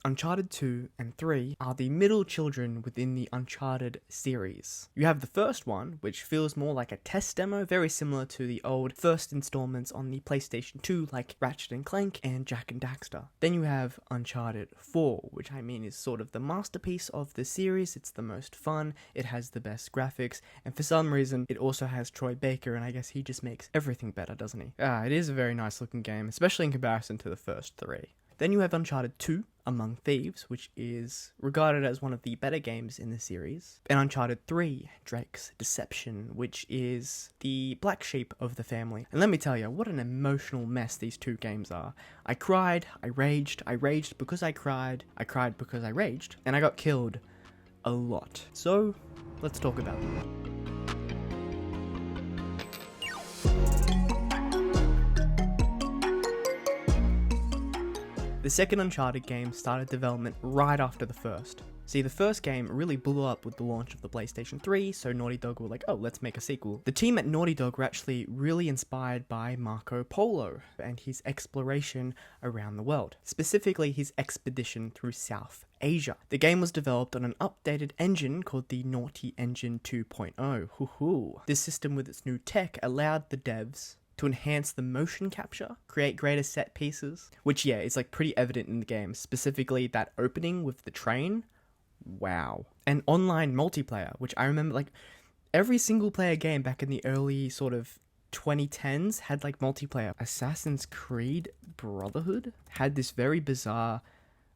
Uncharted 2 and 3 are the middle children within the Uncharted series. You have the first one, which feels more like a test demo, very similar to the old first installments on the PlayStation 2 like Ratchet and Clank and Jak and Daxter. Then you have Uncharted 4, which I mean is sort of the masterpiece of the series. It's the most fun, it has the best graphics, and for some reason it also has Troy Baker, and I guess he just makes everything better, doesn't he? It is a very nice looking game, especially in comparison to the first three. Then you have Uncharted 2, Among Thieves, which is regarded as one of the better games in the series. And Uncharted 3, Drake's Deception, which is the black sheep of the family. And let me tell you, what an emotional mess these two games are. I cried, I raged because I cried because I raged, and I got killed a lot. So, let's talk about them. The second Uncharted game started development right after the first. See, the first game really blew up with the launch of the PlayStation 3, so Naughty Dog were like, oh, let's make a sequel. The team at Naughty Dog were actually really inspired by Marco Polo and his exploration around the world, specifically his expedition through South Asia. The game was developed on an updated engine called the Naughty Engine 2.0. Hoo-hoo. This system with its new tech allowed the devs to enhance the motion capture, create greater set pieces, which is like pretty evident in the game, specifically that opening with the train. Wow. And online multiplayer, which I remember like every single player game back in the early sort of 2010s had like multiplayer. Assassin's Creed Brotherhood had this very bizarre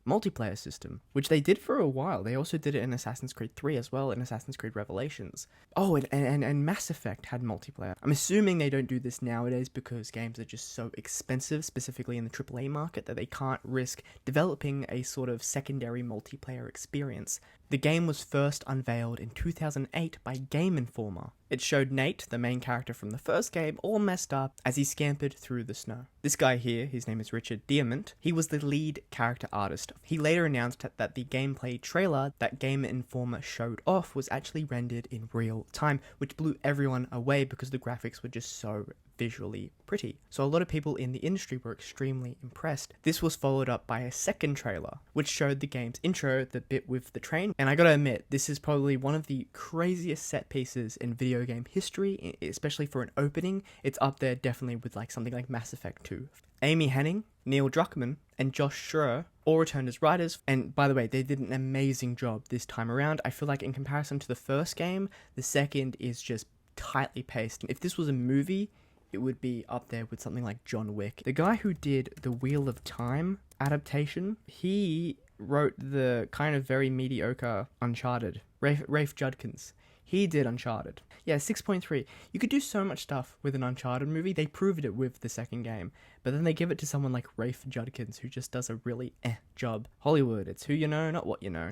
multiplayer system, which they did for a while. They also did it in Assassin's Creed 3 as well, in Assassin's Creed Revelations. Oh, and Mass Effect had multiplayer. I'm assuming they don't do this nowadays because games are just so expensive, specifically in the AAA market, that they can't risk developing a sort of secondary multiplayer experience. The game was first unveiled in 2008 by Game Informer. It showed Nate, the main character from the first game, all messed up as he scampered through the snow. This guy here, his name is Richard Diamant, he was the lead character artist. He later announced that the gameplay trailer that Game Informer showed off was actually rendered in real time, which blew everyone away because the graphics were just so visually pretty. So a lot of people in the industry were extremely impressed. This was followed up by a second trailer, which showed the game's intro, the bit with the train. And I gotta admit, this is probably one of the craziest set pieces in video game history, especially for an opening. It's up there definitely with like something like Mass Effect 2. Amy Hennig, Neil Druckmann, and Josh Schur all returned as writers, and by the way, they did an amazing job this time around. I feel like in comparison to the first game, the second is just tightly paced. If this was a movie, it would be up there with something like John Wick. The guy who did the Wheel of Time adaptation, he wrote the kind of very mediocre Uncharted. Rafe Judkins. He did Uncharted. Yeah, 6.3. You could do so much stuff with an Uncharted movie. They proved it with the second game. But then they give it to someone like Rafe Judkins, who just does a really job. Hollywood, it's who you know, not what you know.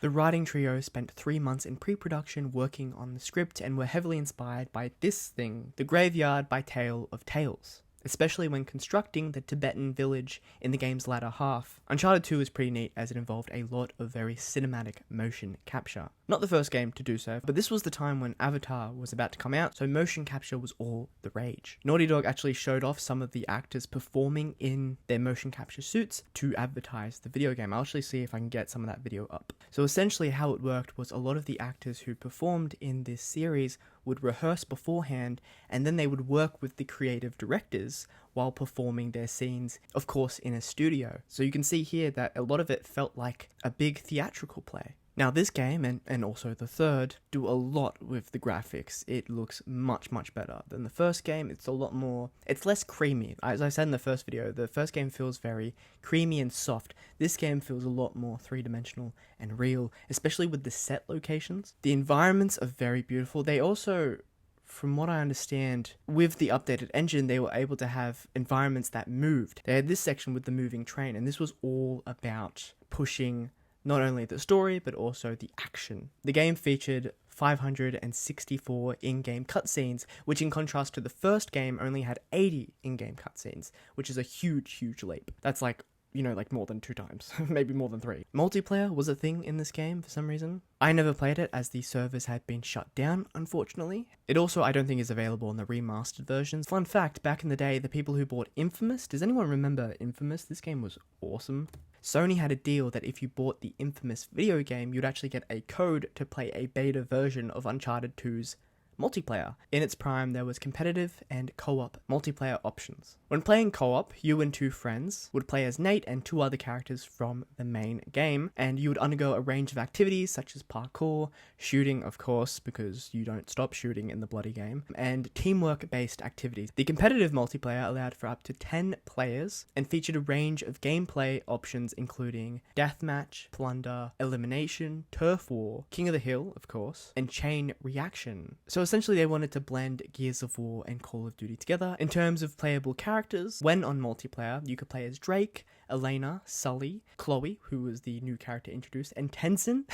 The writing trio spent 3 months in pre-production working on the script and were heavily inspired by this thing, The Graveyard by Tale of Tales, especially when constructing the Tibetan village in the game's latter half. Uncharted 2 is pretty neat as it involved a lot of very cinematic motion capture. Not the first game to do so, but this was the time when Avatar was about to come out, so motion capture was all the rage. Naughty Dog actually showed off some of the actors performing in their motion capture suits to advertise the video game. I'll actually see if I can get some of that video up. So essentially how it worked was a lot of the actors who performed in this series would rehearse beforehand, and then they would work with the creative directors while performing their scenes, of course in a studio. So you can see here that a lot of it felt like a big theatrical play. Now this game, and also the third, do a lot with the graphics. It looks much better than the first game. It's a lot more, it's less creamy. As I said in the first video, the first game feels very creamy and soft. This game feels a lot more three-dimensional and real, especially with the set locations. The environments are very beautiful. They also, from what I understand, with the updated engine, they were able to have environments that moved. They had this section with the moving train, and this was all about pushing not only the story, but also the action. The game featured 564 in-game cutscenes, which in contrast to the first game only had 80 in-game cutscenes, which is a huge leap. That's like, like more than 2 times, maybe more than 3. Multiplayer was a thing in this game for some reason. I never played it as the servers had been shut down, unfortunately. It also, I don't think, is available in the remastered versions. Fun fact, back in the day, the people who bought Infamous, does anyone remember Infamous? This game was awesome. Sony had a deal that if you bought the infamous video game, you'd actually get a code to play a beta version of Uncharted 2's multiplayer. In its prime, there was competitive and co-op multiplayer options. When playing co-op, you and two friends would play as Nate and two other characters from the main game, and you would undergo a range of activities such as parkour, shooting of course, because you don't stop shooting in the bloody game, and teamwork-based activities. The competitive multiplayer allowed for up to 10 players and featured a range of gameplay options including deathmatch, plunder, elimination, turf war, King of the Hill of course, and chain reaction. So essentially they wanted to blend Gears of War and Call of Duty together. In terms of playable characters, when on multiplayer, you could play as Drake, Elena, Sully, Chloe, who was the new character introduced, and Tenzin.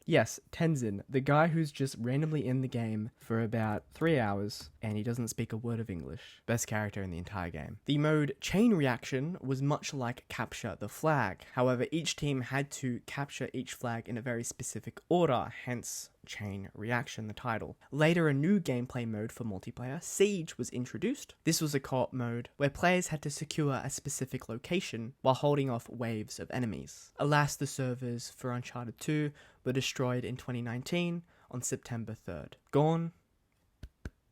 Yes, Tenzin, the guy who's just randomly in the game for about 3 hours and he doesn't speak a word of English. Best character in the entire game. The mode Chain Reaction was much like Capture the Flag. However, each team had to capture each flag in a very specific order, hence Chain Reaction, the title. Later, a new gameplay mode for multiplayer, Siege, was introduced. This was a co-op mode where players had to secure a specific location while holding off waves of enemies. Alas, the servers for Uncharted 2 were destroyed in 2019 on September 3rd. Gone,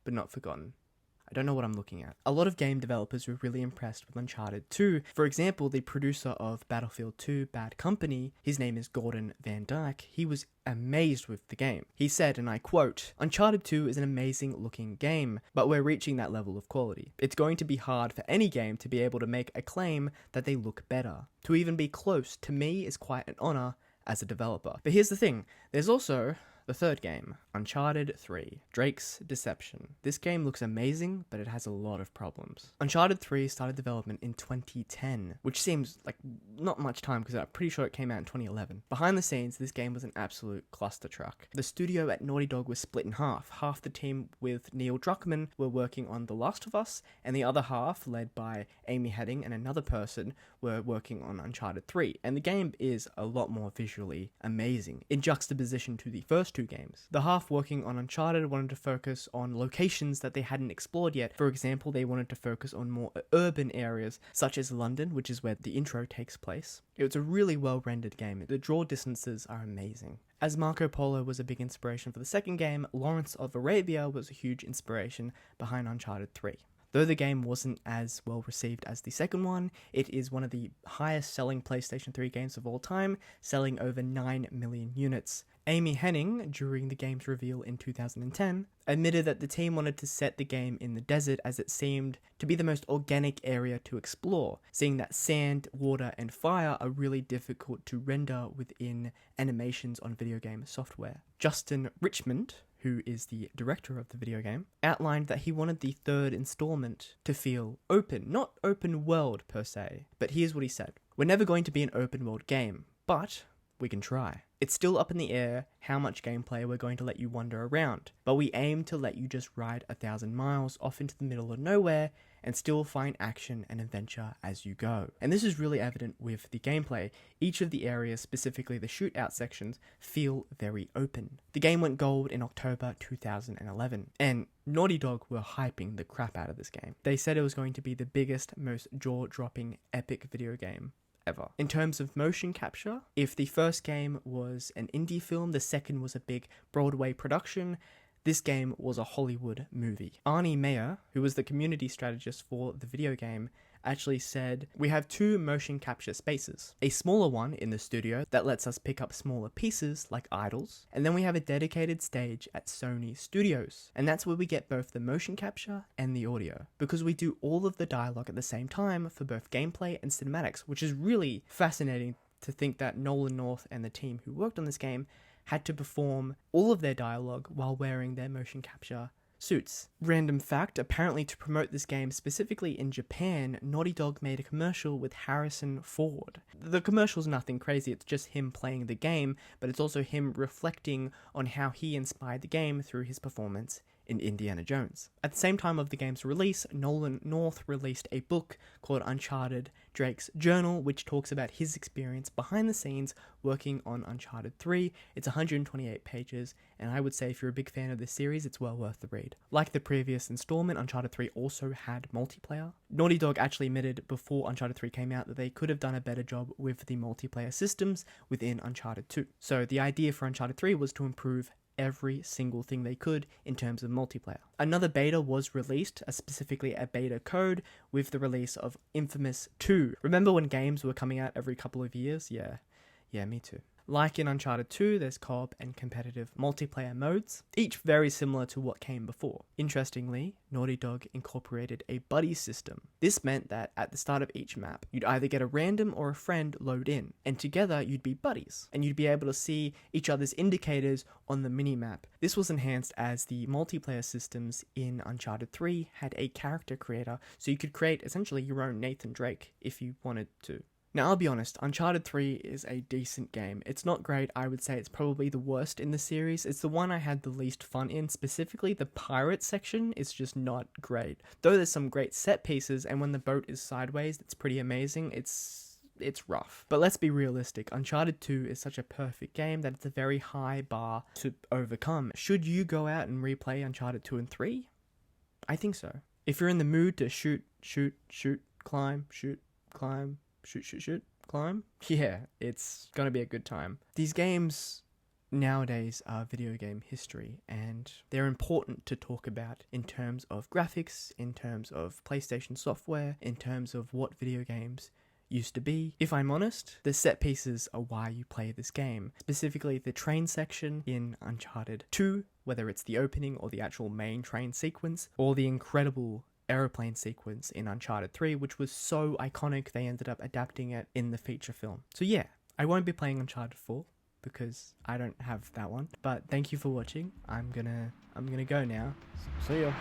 but not forgotten. I don't know what I'm looking at. A lot of game developers were really impressed with Uncharted 2. For example, the producer of Battlefield 2, Bad Company, his name is Gordon Van Dyke, he was amazed with the game. He said, and I quote, "Uncharted 2 is an amazing looking game, but we're reaching that level of quality. It's going to be hard for any game to be able to make a claim that they look better. To even be close, to me, is quite an honor as a developer." But here's the thing, there's also the third game, Uncharted 3, Drake's Deception. This game looks amazing, but it has a lot of problems. Uncharted 3 started development in 2010, which seems like not much time because I'm pretty sure it came out in 2011. Behind the scenes, this game was an absolute cluster truck. The studio at Naughty Dog was split in half. Half the team with Neil Druckmann were working on The Last of Us, and the other half, led by Amy Hennig and another person, were working on Uncharted 3. And the game is a lot more visually amazing, in juxtaposition to the first two games. The half working on Uncharted wanted to focus on locations that they hadn't explored yet. For example, they wanted to focus on more urban areas, such as London, which is where the intro takes place. It was a really well-rendered game. The draw distances are amazing. As Marco Polo was a big inspiration for the second game, Lawrence of Arabia was a huge inspiration behind Uncharted 3. Though the game wasn't as well received as the second one, it is one of the highest selling PlayStation 3 games of all time, selling over 9 million units. Amy Hennig, during the game's reveal in 2010, admitted that the team wanted to set the game in the desert as it seemed to be the most organic area to explore, seeing that sand, water, and fire are really difficult to render within animations on video game software. Justin Richmond, who is the director of the video game, outlined that he wanted the third installment to feel open, not open world per se, but here's what he said: "We're never going to be an open world game, but we can try. It's still up in the air how much gameplay we're going to let you wander around, but we aim to let you just ride 1,000 miles off into the middle of nowhere and still find action and adventure as you go." And this is really evident with the gameplay. Each of the areas, specifically the shootout sections, feel very open. The game went gold in October 2011, and Naughty Dog were hyping the crap out of this game. They said it was going to be the biggest, most jaw-dropping, epic video game ever. In terms of motion capture, if the first game was an indie film, the second was a big Broadway production, this game was a Hollywood movie. Arnie Meyer, who was the community strategist for the video game, actually said, "We have two motion capture spaces. A smaller one in the studio that lets us pick up smaller pieces like idols, and then we have a dedicated stage at Sony Studios. And that's where we get both the motion capture and the audio, because we do all of the dialogue at the same time for both gameplay and cinematics," which is really fascinating to think that Nolan North and the team who worked on this game had to perform all of their dialogue while wearing their motion capture suits. Random fact, apparently to promote this game specifically in Japan, Naughty Dog made a commercial with Harrison Ford. The commercial's nothing crazy, it's just him playing the game, but it's also him reflecting on how he inspired the game through his performance in Indiana Jones. At the same time of the game's release, Nolan North released a book called Uncharted: Drake's Journal, which talks about his experience behind the scenes working on Uncharted 3. It's 128 pages, and I would say if you're a big fan of this series, it's well worth the read. Like the previous installment, Uncharted 3 also had multiplayer. Naughty Dog actually admitted before Uncharted 3 came out that they could have done a better job with the multiplayer systems within Uncharted 2. So the idea for Uncharted 3 was to improve every single thing they could in terms of multiplayer. Another beta was released, specifically a beta code, with the release of Infamous 2. Remember when games were coming out every couple of years? Yeah, me too. Like in Uncharted 2, there's co-op and competitive multiplayer modes, each very similar to what came before. Interestingly, Naughty Dog incorporated a buddy system. This meant that at the start of each map, you'd either get a random or a friend load in, and together you'd be buddies, and you'd be able to see each other's indicators on the mini-map. This was enhanced as the multiplayer systems in Uncharted 3 had a character creator, so you could create essentially your own Nathan Drake if you wanted to. Now, I'll be honest, Uncharted 3 is a decent game. It's not great. I would say it's probably the worst in the series. It's the one I had the least fun in. Specifically, the pirate section is just not great. Though there's some great set pieces, and when the boat is sideways, it's pretty amazing. It's rough. But let's be realistic. Uncharted 2 is such a perfect game that it's a very high bar to overcome. Should you go out and replay Uncharted 2 and 3? I think so. If you're in the mood to shoot, climb, climb, yeah, it's gonna be a good time. These games nowadays are video game history, and they're important to talk about in terms of graphics, in terms of PlayStation software, in terms of what video games used to be. If I'm honest, the set pieces are why you play this game. Specifically, the train section in Uncharted 2, whether it's the opening or the actual main train sequence, or the incredible aeroplane sequence in Uncharted 3, which was so iconic they ended up adapting it in the feature film. So yeah, I won't be playing Uncharted 4 because I don't have that one. But thank you for watching. I'm gonna go now. See ya.